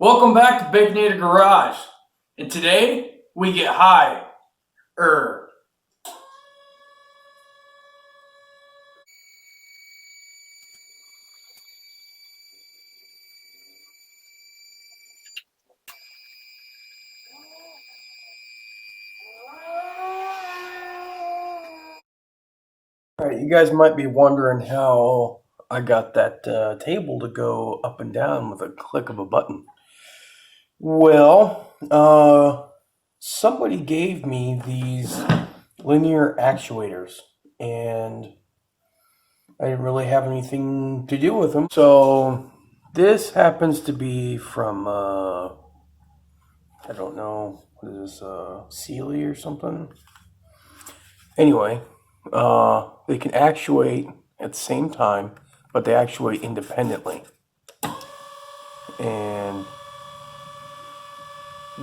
Welcome back to Bakeonator Garage, and today we get high. Alright, you guys might be wondering how I got that table to go up and down with a click of a button. Well, somebody gave me these linear actuators, and I didn't really have anything to do with them. So this happens to be from, I don't know, what is this, Sealy or something? Anyway, they can actuate at the same time, but they actuate independently. And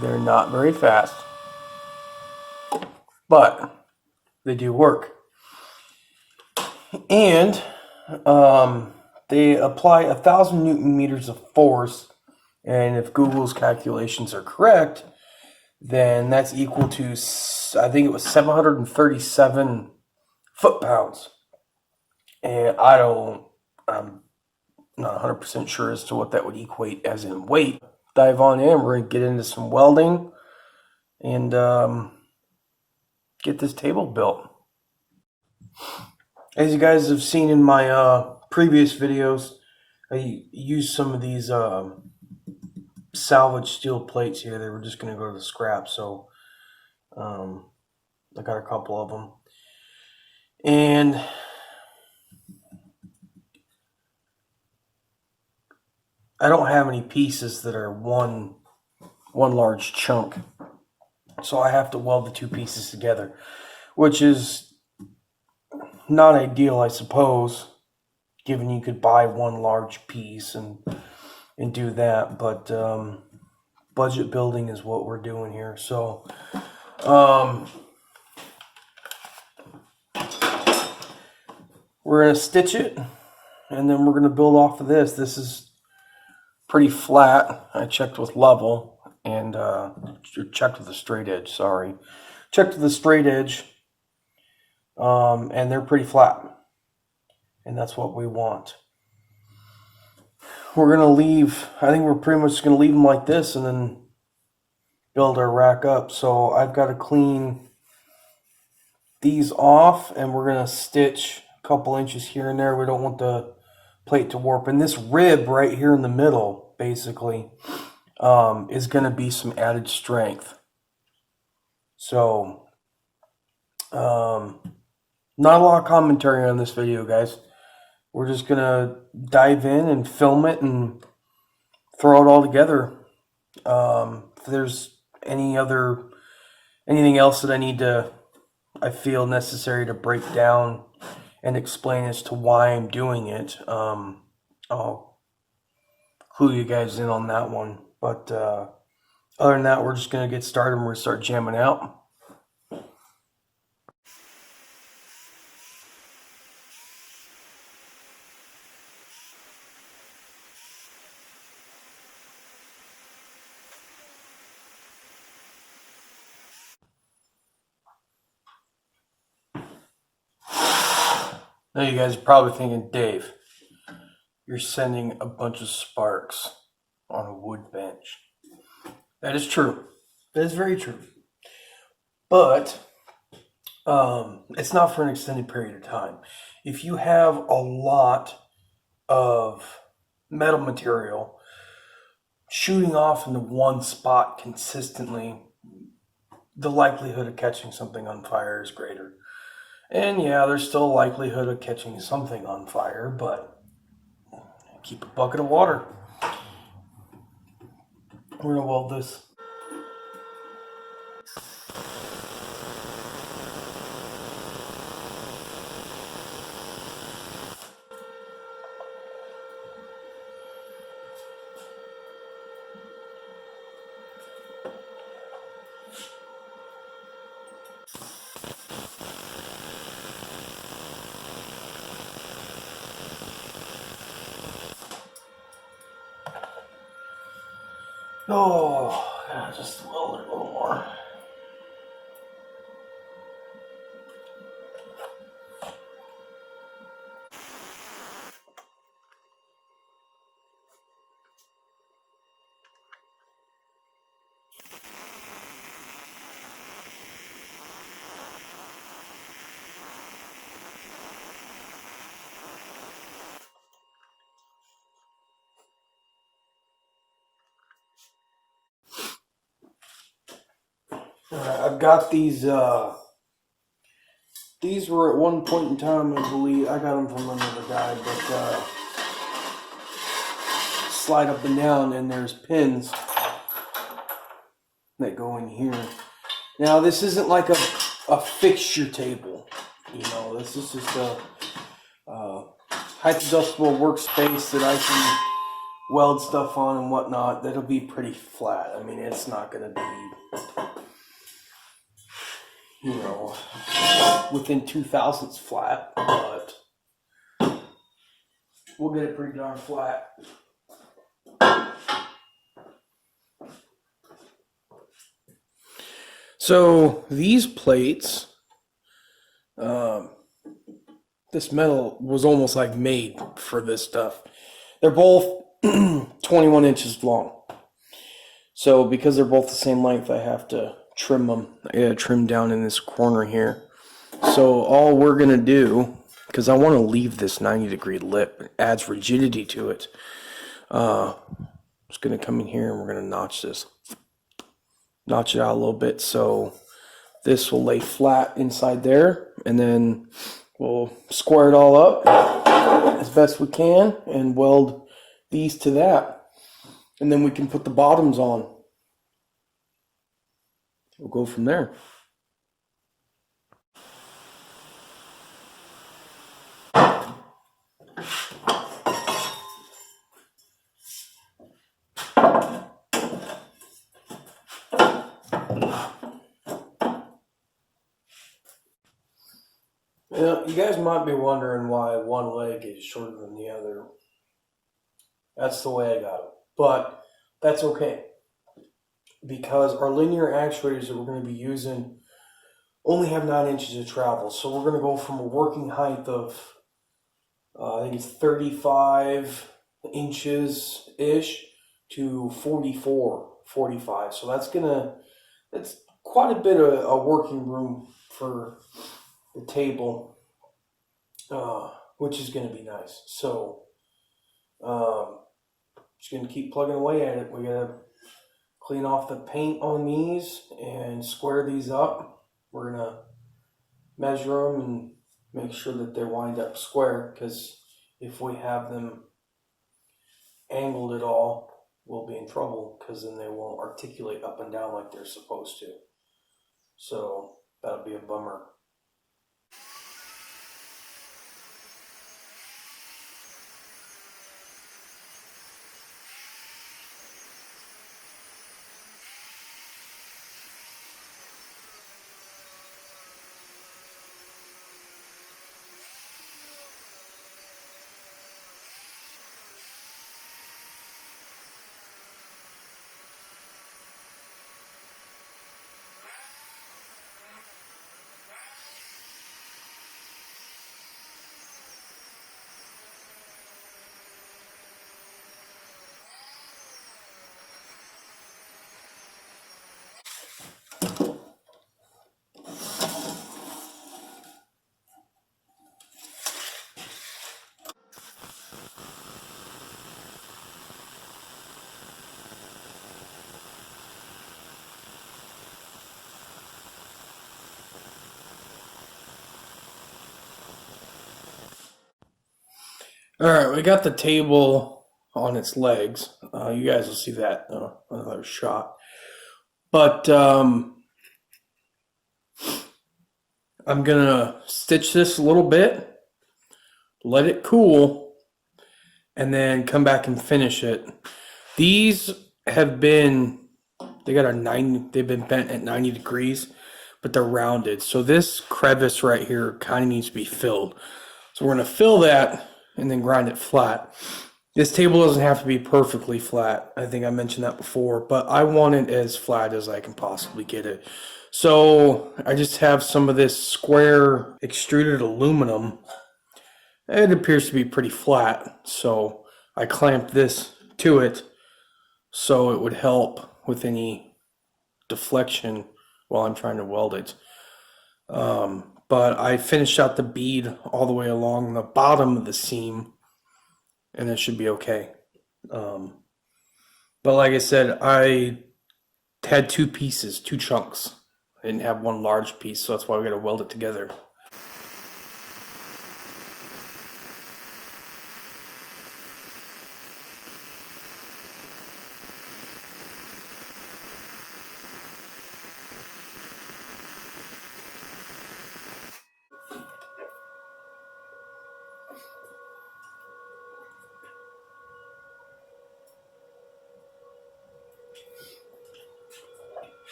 they're not very fast, but they do work. And they apply 1,000 Newton meters of force, and if Google's calculations are correct, then that's equal to, I think it was 737 foot-pounds. And I'm not 100% sure as to what that would equate as in weight. Dive on in, we're going to get into some welding and get this table built. As you guys have seen in my previous videos, I used some of these salvage steel plates here. They were just going to go to the scrap, so I got a couple of them. And I don't have any pieces that are one large chunk, so I have to weld the two pieces together, which is not ideal, I suppose, given you could buy one large piece and do that, but budget building is what we're doing here. So we're going to stitch it, and then we're going to build off of this. This is pretty flat. I checked with level, and checked with the straight edge, sorry. Checked with the straight edge, and they're pretty flat. And that's what we want. We're going to leave, I think we're pretty much going to leave them like this and then build our rack up. So I've got to clean these off, and we're going to stitch a couple inches here and there. We don't want the plate to warp. And this rib right here in the middle, basically, is going to be some added strength. So, not a lot of commentary on this video, guys. We're just going to dive in and film it and throw it all together. If there's anything else that I feel necessary to break down and explain as to why I'm doing it, I'll clue you guys in on that one. But other than that, we're just going to get started and we're going to start jamming out. Now you guys are probably thinking, Dave, you're sending a bunch of sparks on a wood bench. That is true. That is very true. But it's not for an extended period of time. If you have a lot of metal material shooting off into one spot consistently, the likelihood of catching something on fire is greater. And yeah, there's still a likelihood of catching something on fire, but keep a bucket of water. We're going to weld this. Oh, God, just weld it a little more. I've got these. These were at one point in time, I believe, I got them from another guy, but slide up and down, and there's pins that go in here. Now, this isn't like a fixture table, you know. This is just a height adjustable workspace that I can weld stuff on and whatnot. That'll be pretty flat. I mean, it's not going to be, you know, within 2 thousandths flat, but we'll get it pretty darn flat. So these plates, this metal was almost like made for this stuff. They're both 21 inches long. So because they're both the same length, I have to trim them. I gotta trim down in this corner here. So all we're gonna do, because I want to leave this 90-degree lip, it adds rigidity to it. Just gonna come in here and we're gonna notch it out a little bit, so this will lay flat inside there, and then we'll square it all up as best we can and weld these to that, and then we can put the bottoms on. We'll go from there. Yeah, you guys might be wondering why one leg is shorter than the other. That's the way I got it. But that's okay, because our linear actuators that we're going to be using only have 9 inches of travel. So we're going to go from a working height of, I think it's 35 inches-ish to 44, 45. So that's quite a bit of a working room for the table, which is going to be nice. So just going to keep plugging away at it. We got to clean off the paint on these and square these up. We're going to measure them and make sure that they wind up square, because if we have them angled at all, we'll be in trouble, because then they won't articulate up and down like they're supposed to. So that'll be a bummer. All right, we got the table on its legs. You guys will see that another shot. But I'm gonna stitch this a little bit, let it cool, and then come back and finish it. These have been, they've been bent at 90 degrees, but they're rounded. So this crevice right here kind of needs to be filled. So we're gonna fill that and then grind it flat. This table doesn't have to be perfectly flat. I think I mentioned that before, but I want it as flat as I can possibly get it. So I just have some of this square extruded aluminum. It appears to be pretty flat, so I clamped this to it so it would help with any deflection while I'm trying to weld it. But I finished out the bead all the way along the bottom of the seam, and it should be okay. But like I said, I had two pieces, two chunks. I didn't have one large piece, so that's why we got to weld it together.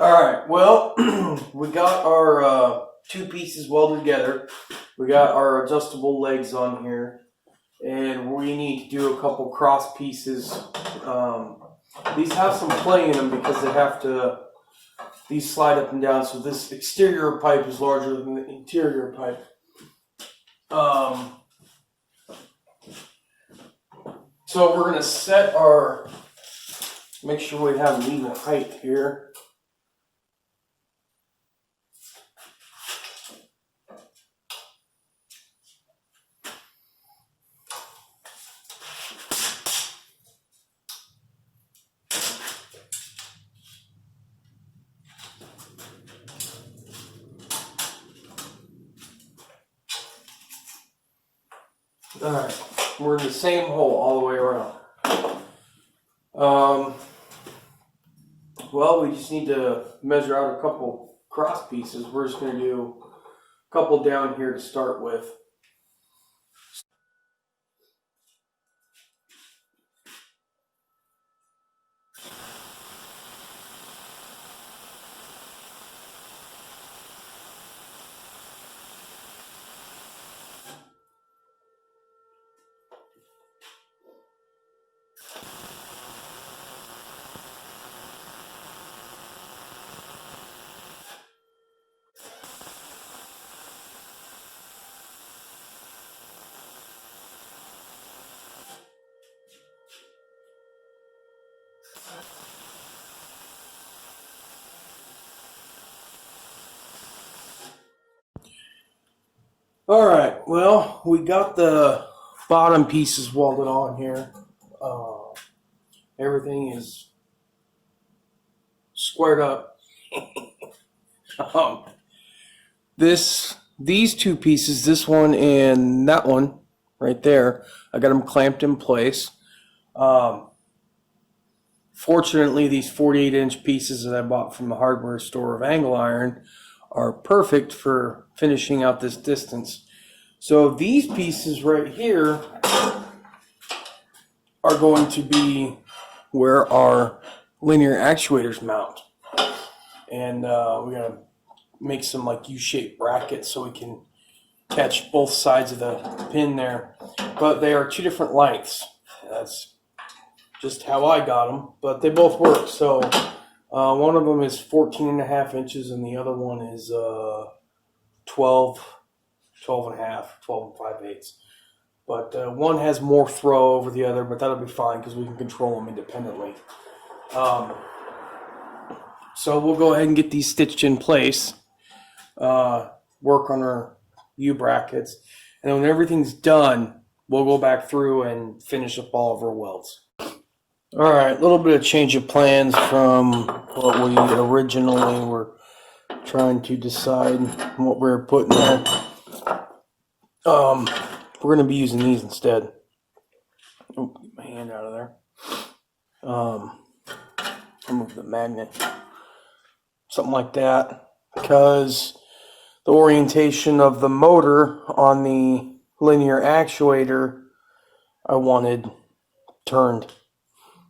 Alright, well, we got our two pieces welded together. We got our adjustable legs on here. And we need to do a couple cross pieces. These have some play in them because they have to, these slide up and down. So this exterior pipe is larger than the interior pipe. So we're going to set our, make sure we have an even height here. Alright, we're in the same hole all the way around. Well, we just need to measure out a couple cross pieces. We're just going to do a couple down here to start with. Alright, well, we got the bottom pieces welded on here. Everything is squared up. These two pieces, this one and that one right there, I got them clamped in place. Fortunately, these 48-inch pieces that I bought from the hardware store of angle iron are perfect for finishing out this distance. So these pieces right here are going to be where our linear actuators mount. And we're going to make some like U-shaped brackets so we can catch both sides of the pin there. But they are two different lengths. That's just how I got them, but they both work. So one of them is 14.5 inches and the other one is 12 and 5/8. But one has more throw over the other, but that'll be fine because we can control them independently. So we'll go ahead and get these stitched in place, work on our U-brackets, and then when everything's done, we'll go back through and finish up all of our welds. Alright, a little bit of change of plans from what we originally were trying to decide what we were putting there. We're going to be using these instead. Oh, get my hand out of there. I'll move the magnet. Something like that. Because the orientation of the motor on the linear actuator I wanted turned.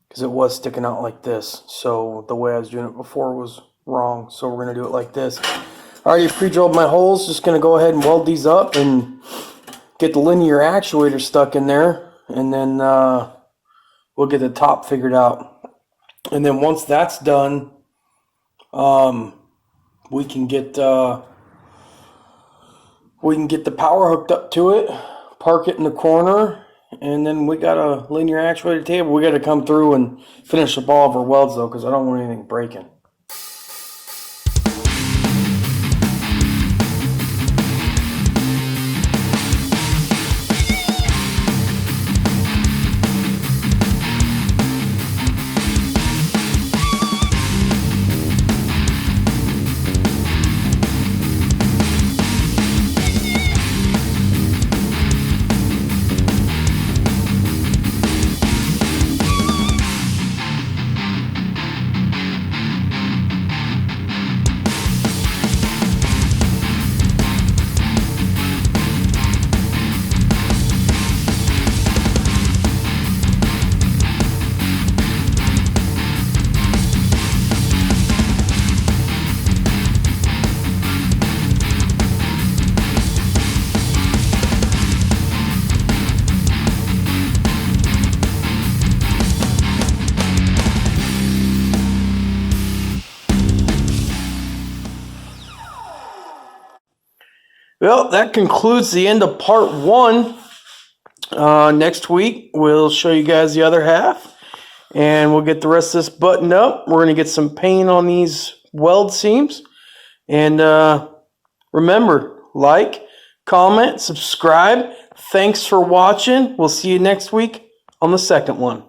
Because it was sticking out like this. So the way I was doing it before was wrong. So we're going to do it like this. I already pre-drilled my holes. Just going to go ahead and weld these up and get the linear actuator stuck in there, and then we'll get the top figured out. And then once that's done, we can get the power hooked up to it, park it in the corner, and then we got a linear actuator table. We got to come through and finish up all of our welds though, because I don't want anything breaking. Well, that concludes the end of part 1. Next week, we'll show you guys the other half, and we'll get the rest of this buttoned up. We're going to get some paint on these weld seams. And remember, like, comment, subscribe. Thanks for watching. We'll see you next week on the second one.